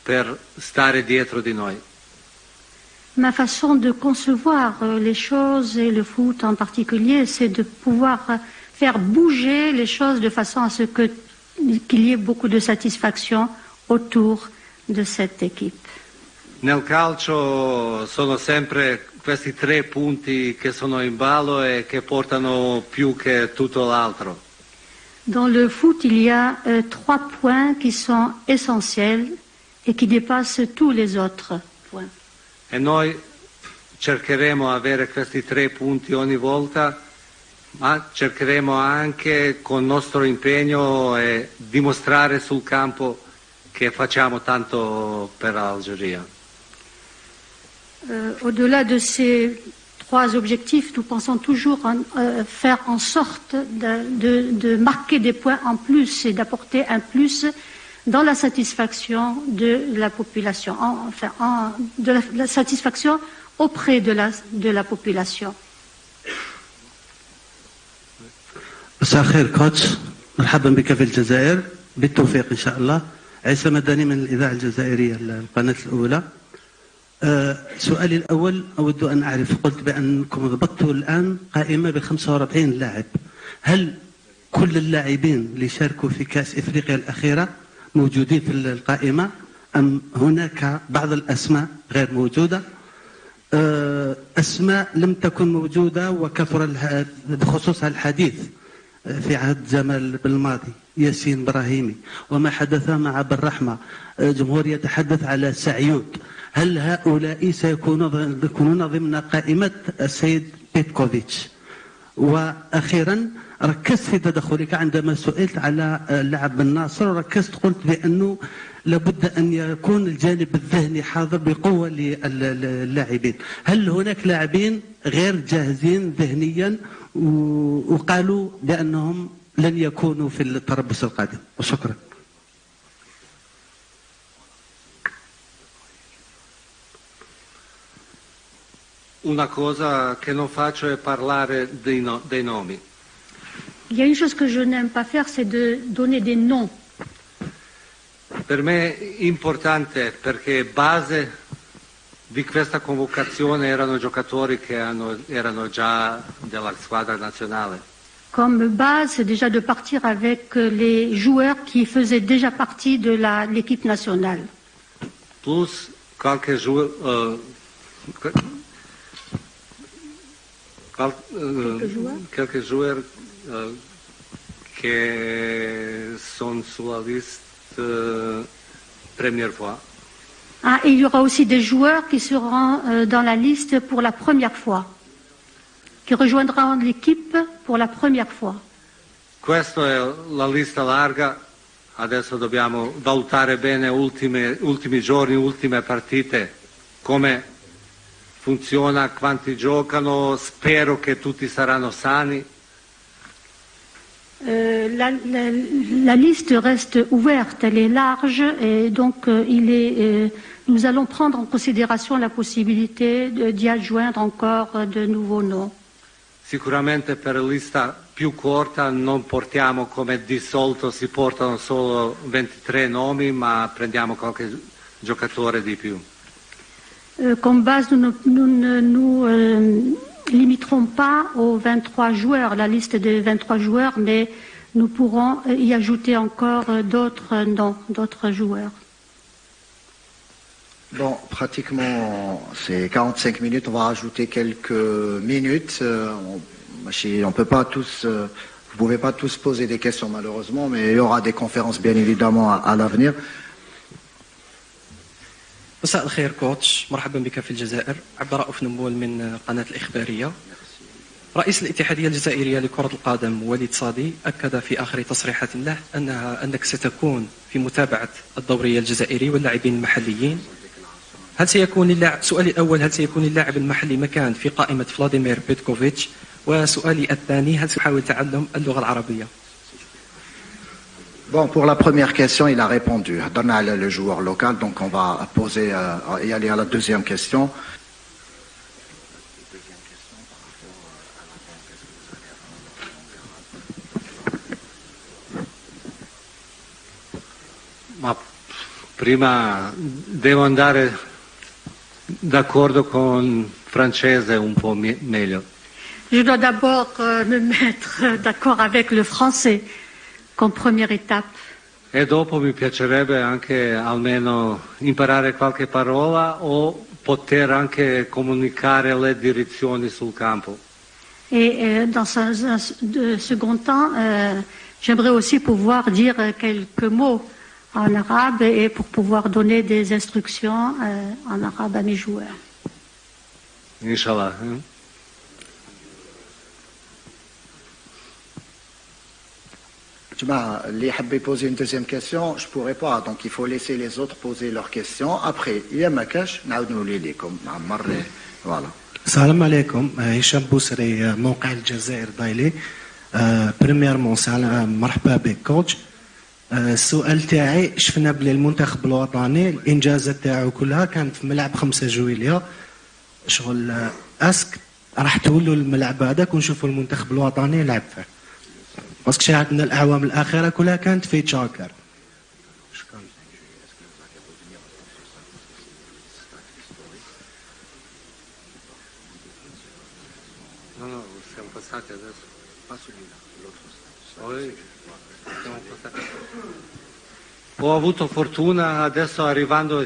per stare dietro di noi. Ma façon de concevoir les choses et le foot en particulier, c'est de pouvoir faire bouger les choses de façon à ce qu'il y ait beaucoup de satisfaction autour de cette équipe. Nel calcio sono sempre questi 3 punti che sono in ballo e che portano più che tutto l'altro. Dans le foot, il y a 3 points qui sont essentiels et qui dépassent tous les autres points. E noi cercheremo di avere questi 3 punti ogni volta, ma cercheremo anche con il nostro impegno e dimostrare sul campo che facciamo tanto per l'Algeria. Au-delà de ces 3 objectifs, nous pensons toujours faire en sorte de marquer des points en plus et d'apporter un plus dans la satisfaction de la population, de la satisfaction auprès de la population. مساء الخير كوتش. مرحبا بك في الجزائر بالتوفيق إن شاء الله. عيسى مدني من الإذاعة الجزائرية القناة الأولى. سؤالي الأول أود أن أعرف، قلت بأنكم ضبطتوا الآن قائمة ب 45 لاعب، هل كل اللاعبين اللي شاركوا في كأس إفريقيا الأخيرة موجودين في القائمة أم هناك بعض الأسماء غير موجودة؟ أسماء لم تكن موجودة وكثر بخصوصها الحديث في عهد جمال بالماضي، ياسين إبراهيمي، وما حدث مع بالرحمة، جمهور يتحدث على سعيود، هل هؤلاء سيكونون ضمن قائمة السيد بيتكوفيتش؟ وأخيرا ركزت في تدخلك عندما سئلت على لاعب الناصر، وركزت قلت بأنه لابد أن يكون الجانب الذهني حاضر بقوة للاعبين، هل هناك لاعبين غير جاهزين ذهنيا وقالوا بأنهم لن يكونوا في التربص القادم؟ وشكرا. Una cosa che non faccio è parlare dei nomi. Il y a une chose que je n'aime pas faire, c'est de donner des noms. Per me è importante perché base di questa convocazione erano giocatori che erano già della squadra nazionale. Comme base, c'est déjà de partir avec les joueurs qui faisaient déjà partie de l'équipe nationale. Plus qualche joueur quelques joueurs che sono sulla lista première fois. Ah, et il y aura aussi des joueurs qui seront dans la liste pour la première fois, qui rejoindront l'équipe pour la première fois. Questa è la lista larga, adesso dobbiamo valutare bene ultimi giorni, ultime partite, come funziona, quanti giocano, spero che tutti saranno sani. La liste reste ouverte, elle est large et donc nous allons prendre en considération la possibilité d'y adjoindre encore de nouveaux noms. Sicuramente per la lista più corta non portiamo come di solito si portano solo 23 nomi, ma prendiamo qualche giocatore di più. Comme base, nous ne nous limiterons pas aux 23 joueurs, la liste des 23 joueurs, mais nous pourrons y ajouter encore d'autres noms, d'autres joueurs. Bon, pratiquement, c'est 45 minutes. On va rajouter quelques minutes. On peut pas tous, vous pouvez pas tous poser des questions malheureusement, mais il y aura des conférences bien évidemment à l'avenir. مساء الخير كوتش، مرحبا بك في الجزائر. عبد الرؤوف نمول من قناة الإخبارية. رئيس الاتحادية الجزائرية لكرة القدم وليد صادي أكد في آخر تصريحات له أنك ستكون في متابعة الدوري الجزائري واللاعبين المحليين. سؤالي الأول، هل سيكون اللاعب المحلي مكان في قائمة فلاديمير بيتكوفيتش؟ وسؤالي الثاني، هل سيحاول تعلم اللغة العربية؟ Bon, pour la première question, il a répondu. Donne le joueur local, donc on va y aller à la deuxième question. Ma prima devo andare d'accordo con francese un po' meglio. Je dois d'abord me mettre d'accord avec le français comme première étape. E dopo mi piacerebbe anche almeno imparare qualche parola o poter anche comunicare le direzioni sul campo. Et dans un second temps, j'aimerais aussi pouvoir dire quelques mots en arabe et pour pouvoir donner des instructions en arabe à mes joueurs. Inch'Allah. Les habbe poser une deuxième question, je pourrais pas, donc il faut laisser les autres poser leurs questions. Après, il y a Makash, voilà. السلام عليكم، هشام بوسري موقع الجزائر دايلي. بريميرمون مرحبا بك كوتش. السؤال تاعي، شفنا بلي المنتخب الوطني الانجازات تاعو كلها كانت في ملعب 5 جويلية، شغل اسك راح تولوا الملعب هذاك ونشوفوا المنتخب الوطني يلعب فيه. باسكو شاهدنا ان الاعوام الاخيره كلها كانت في تشاكر. No, siamo passati adesso. Siamo passati. Ho avuto fortuna adesso arrivando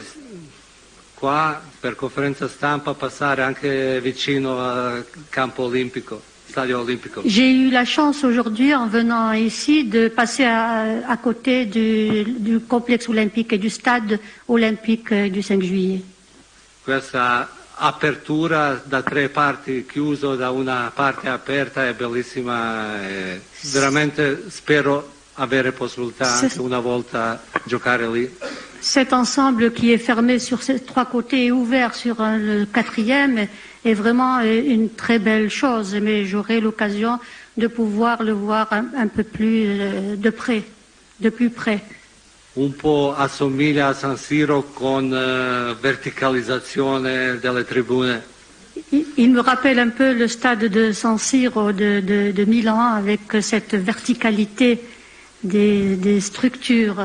qua per conferenza stampa passare anche vicino al campo olimpico, stadio olimpico. J'ai eu la chance aujourd'hui, en venant ici, de passer à côté du complexe olympique et du stade olympique du 5 juillet. Questa apertura da 3 parti chiuso, da una parte aperta è bellissima e veramente spero avere possibilità anche una volta giocare lì. Cet ensemble qui est fermé sur ces 3 côtés et ouvert sur le 4e est vraiment une très belle chose, mais j'aurai l'occasion de pouvoir le voir un peu plus de près, de plus près. Un po' assomiglia a San Siro con verticalizzazione delle tribune. Il me rappelle un peu le stade de San Siro de Milan avec cette verticalité des structures.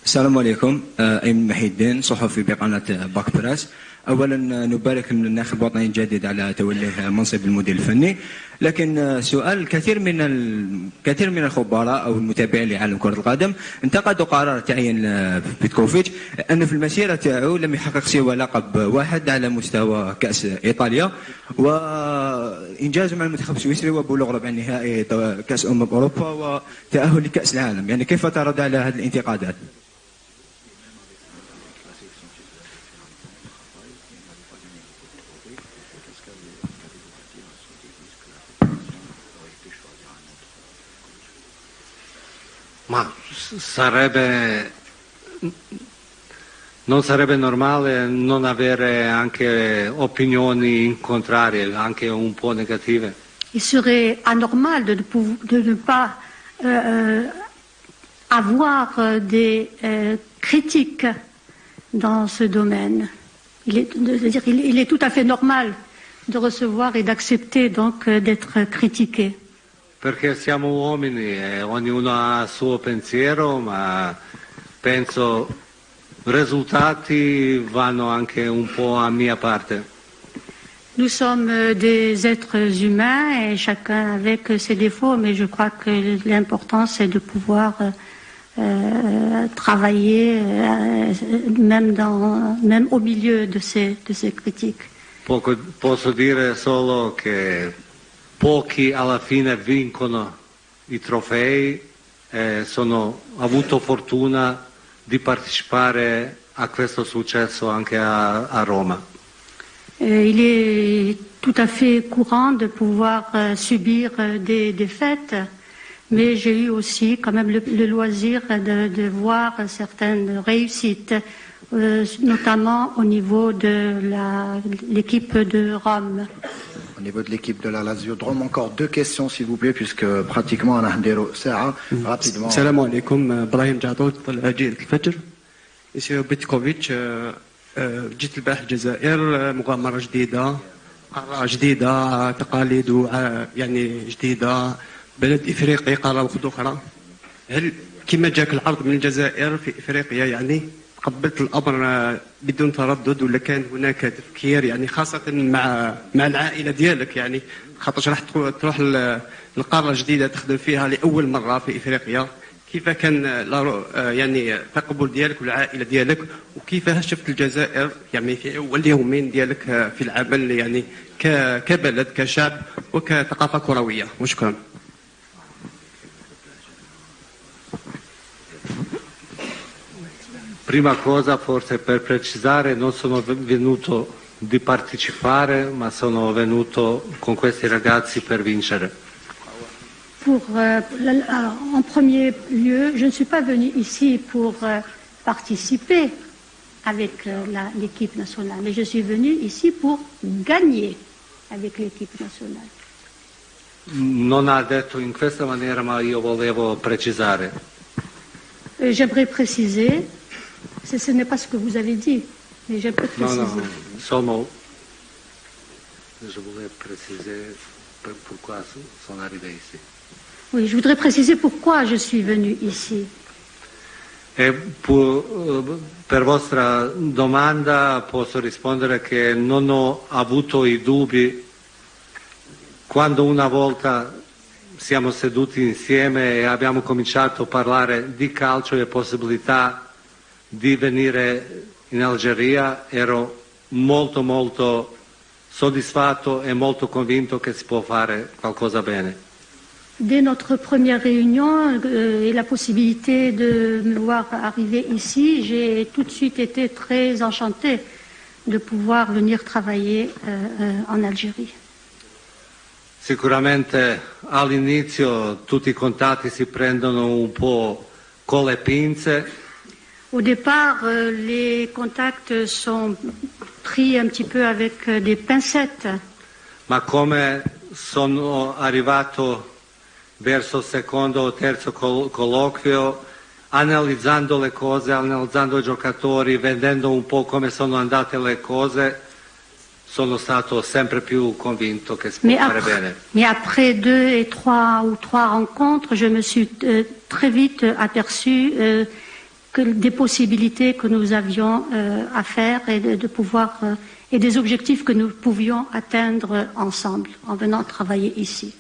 السلام عليكم. أيمن محي الدين صحفي بقناة باك براس. أولا نبارك للناخب الوطني الجديد على توليه منصب المدير الفني، لكن سؤال كثير من الخبراء أو المتابعين لعالم كرة القدم انتقدوا قرار تعيين بيتكوفيتش أنه في المسيرة تاعو لم يحقق سوى لقب واحد على مستوى كأس إيطاليا، وإنجازه مع المنتخب السويسري وبلوغ ربع النهائي كأس أوروبا وتأهل لكأس العالم. يعني كيف ترد على هذه الانتقادات؟ Ma non sarebbe normale non avere anche opinioni contrarie, anche un po' negative? Il serait anormal de ne pas avoir des critiques dans ce domaine. Il est tout à fait normal de recevoir et d'accepter donc d'être critiqué. Perché siamo uomini e ognuno ha il suo pensiero, ma penso risultati vanno anche un po' a mia parte. Nous sommes des êtres humains et chacun avec ses défauts, mais je crois que l'important c'est de pouvoir travailler même au milieu de ces critiques. Posso dire solo che pochi alla fine vincono i trofei e ho avuto fortuna di partecipare a questo successo anche a Roma. Il est tout à fait courant de pouvoir subir des défaites, mais j'ai eu aussi quand même le loisir de voir certaines réussites, notamment au niveau de l'équipe de Rome. Au niveau de l'équipe de la Lazio Drôme, encore 2 questions s'il vous plaît, puisque pratiquement on a un ساعة rapidement. السلام عليكم. ابراهيم جعطوط جريدة الفجر. مسيو بيتكوفيتش، جيت البارح الجزائر، مغامرة جديدة، قارة جديدة، تقاليد يعني جديدة، بلد إفريقي، قارة أخرى. هل كما جاك العرض من الجزائر في إفريقيا يعني قبلت الأمر بدون تردد، ولا كان هناك تفكير يعني خاصة مع العائلة ديالك، يعني خاطر راح تروح لقارة جديدة تخدم فيها لأول مرة في إفريقيا، كيف كان يعني تقبل ديالك والعائلة ديالك، وكيف شفت الجزائر يعني في أول يومين ديالك في العمل يعني كبلد كشعب وكثقافة كروية؟ وشكرا. Prima cosa, forse per precisare, non sono venuto di partecipare, ma sono venuto con questi ragazzi per vincere. En premier lieu, je ne suis pas venue ici pour participer avec l'équipe nationale, mais je suis venue ici pour gagner avec l'équipe nationale. Non ha detto in questa maniera, ma io volevo precisare. J'aimerais préciser, ce n'est pas ce que vous avez dit, mais j'aimerais préciser. No, je voulais préciser. pourquoi sono arrivé ici. Oui, je voudrais préciser pourquoi je suis venue ici. E per vostra domanda posso rispondere che non ho avuto i dubbi quando una volta siamo seduti insieme e abbiamo cominciato a parlare di calcio e possibilità di venire in Algeria, ero molto soddisfatto e molto convinto che si può fare qualcosa bene. Dès notre première réunion et la possibilité de me voir arriver ici, j'ai tout de suite été très enchantée de pouvoir venir travailler en Algérie. Sicuramente all'inizio tutti i contatti si prendono un po' con le pinze. Au départ, les contacts sont pris un petit peu avec des pincettes. Ma come sono arrivato verso il secondo o terzo colloquio, analizzando le cose, analizzando i giocatori, vedendo un po' come sono andate le cose, sono stato sempre più convinto che si può fare bene. Mais après 2 et 3 rencontres, je me suis très vite aperçu que des possibilités que nous avions à faire et de pouvoir et des objectifs que nous pouvions atteindre ensemble en venant travailler ici.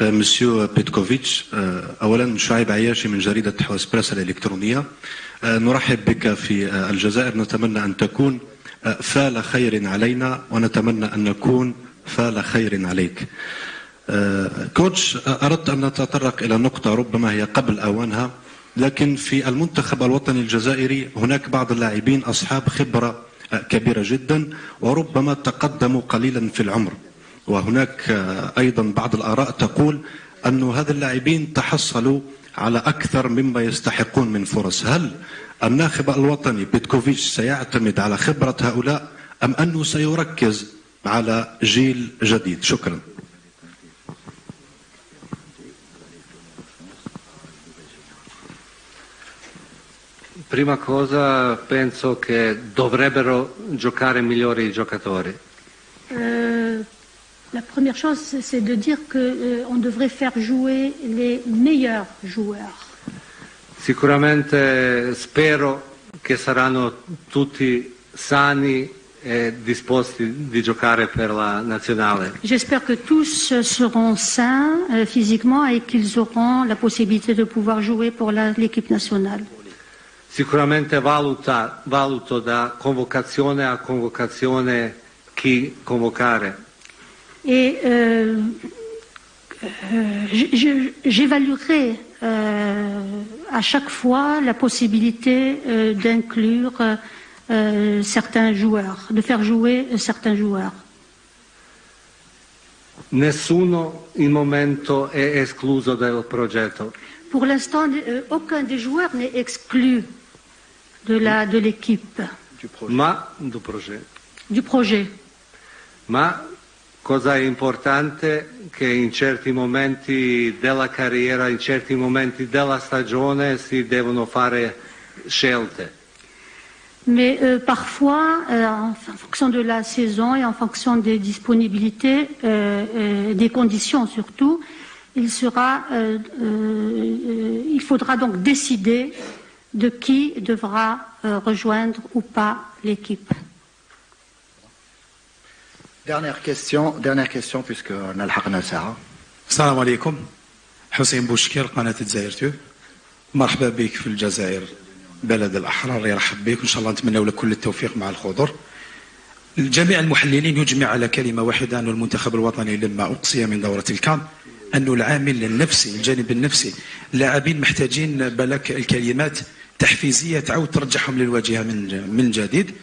مسيو بيتكوفيتش، اولا شعيب عياشي من جريده حواس بريس الالكترونيه. نرحب بك في الجزائر، نتمنى ان تكون فال خير علينا ونتمنى ان نكون فال خير عليك. كوتش، اردت ان نتطرق الى نقطه ربما هي قبل اوانها، لكن في المنتخب الوطني الجزائري هناك بعض اللاعبين اصحاب خبره كبيره جدا وربما تقدموا قليلا في العمر، وهناك أيضا بعض الآراء تقول أن هذا اللاعبين تحصلوا على أكثر مما يستحقون من فرص. هل الناخب الوطني بيتكوفيتش سيعتمد على خبرة هؤلاء أم أنه سيركز على جيل جديد؟ شكرا. Prima cosa penso che dovrebbero giocare migliori i giocatori. La première chose, c'est de dire qu'on devrait faire jouer les meilleurs joueurs. Sicuramente spero che saranno tutti sani e disposti di giocare per la nazionale. J'espère que tous seront sains physiquement et qu'ils auront la possibilité de pouvoir jouer pour l'équipe nationale. Sicuramente valuto da convocazione a convocazione chi convocare. Et j'évaluerai à chaque fois la possibilité d'inclure certains joueurs, de faire jouer certains joueurs. Nessuno il momento è escluso dal progetto. Pour l'instant, aucun des joueurs n'est exclu de l'équipe. Du projet. Ma cosa è importante che in certi momenti della carriera, in certi momenti della stagione si devono fare scelte. Mais parfois, en fonction de la saison et en fonction des disponibilités, des conditions surtout, il faudra donc décider de qui devra rejoindre ou pas l'équipe. Dernière question puisque نلحقنا ساعة. السلام عليكم. حسين بوشكير قناة الجزائر 2. مرحبا بك في الجزائر بلد الأحرار، يرحب بك وإن شاء الله نتمنى لك كل التوفيق مع الخضر. جميع المحللين يجمع على كلمة واحدة أن المنتخب الوطني لما أقصي من دورة الكان أنه العامل النفسي، الجانب النفسي، اللاعبين محتاجين بالك الكلمات تحفيزية تعود ترجعهم للواجهة من جديد.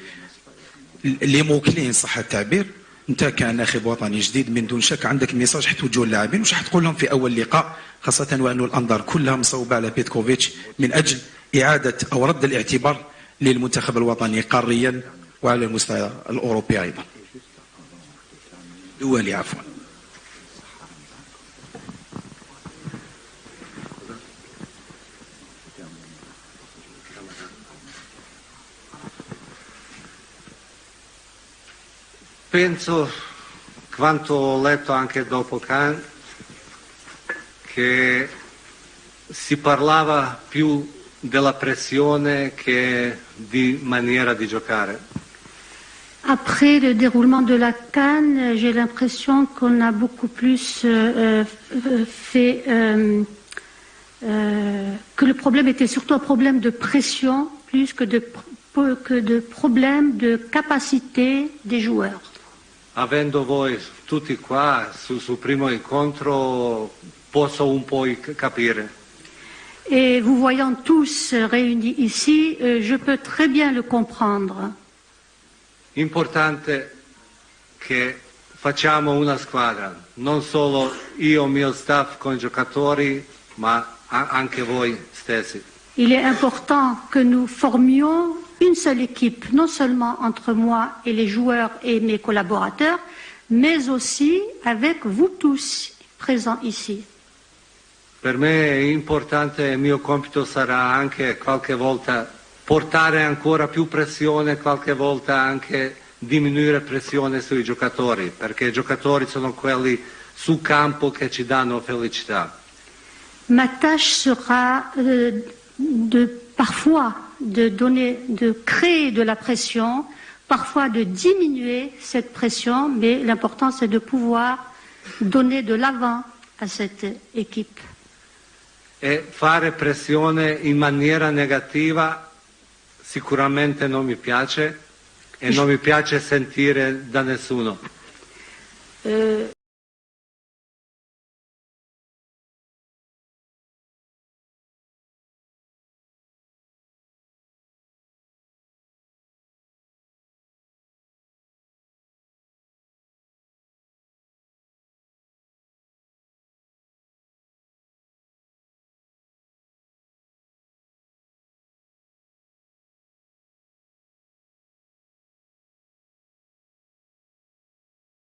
اللي موكلين صح التعبير، انت كناخب وطني جديد من دون شك عندك ميساج حتوجهه للاعبين، وش حتقول لهم في اول لقاء، خاصه وانه الانظار كلها مصوبه على بيتكوفيتش من اجل اعاده او رد الاعتبار للمنتخب الوطني قاريا وعلى المستوى الاوروبي ايضا دولي عفوا. Penso quanto ho letto anche dopo Cannes, che si parlava più della pressione che di maniera di giocare. Après le déroulement de la CAN, j'ai l'impression qu'on a beaucoup plus fait que le problème était surtout un problème de pression plus que de problème de capacité des joueurs. Avendo voi tutti qua sul primo incontro posso un po' capire. Et vous voyant tous réunis ici, je peux très bien le comprendre. Importante che facciamo una squadra, non solo io, mio staff con giocatori, ma anche voi stessi. Il est important que nous formions une seule équipe, non seulement entre moi et les joueurs et mes collaborateurs, mais aussi avec vous tous présents ici. Per me è importante, il mio compito sarà anche qualche volta portare ancora più pressione, qualche volta anche diminuire pressione sui giocatori, perché i giocatori sono quelli sul campo che ci danno felicità. Ma tâche sera parfois de créer de la pression, parfois de diminuer cette pression, mais l'important c'est de pouvoir donner de l'avant à cette équipe. E fare pressione in maniera negativa sicuramente non mi piace e non mi piace sentire da nessuno.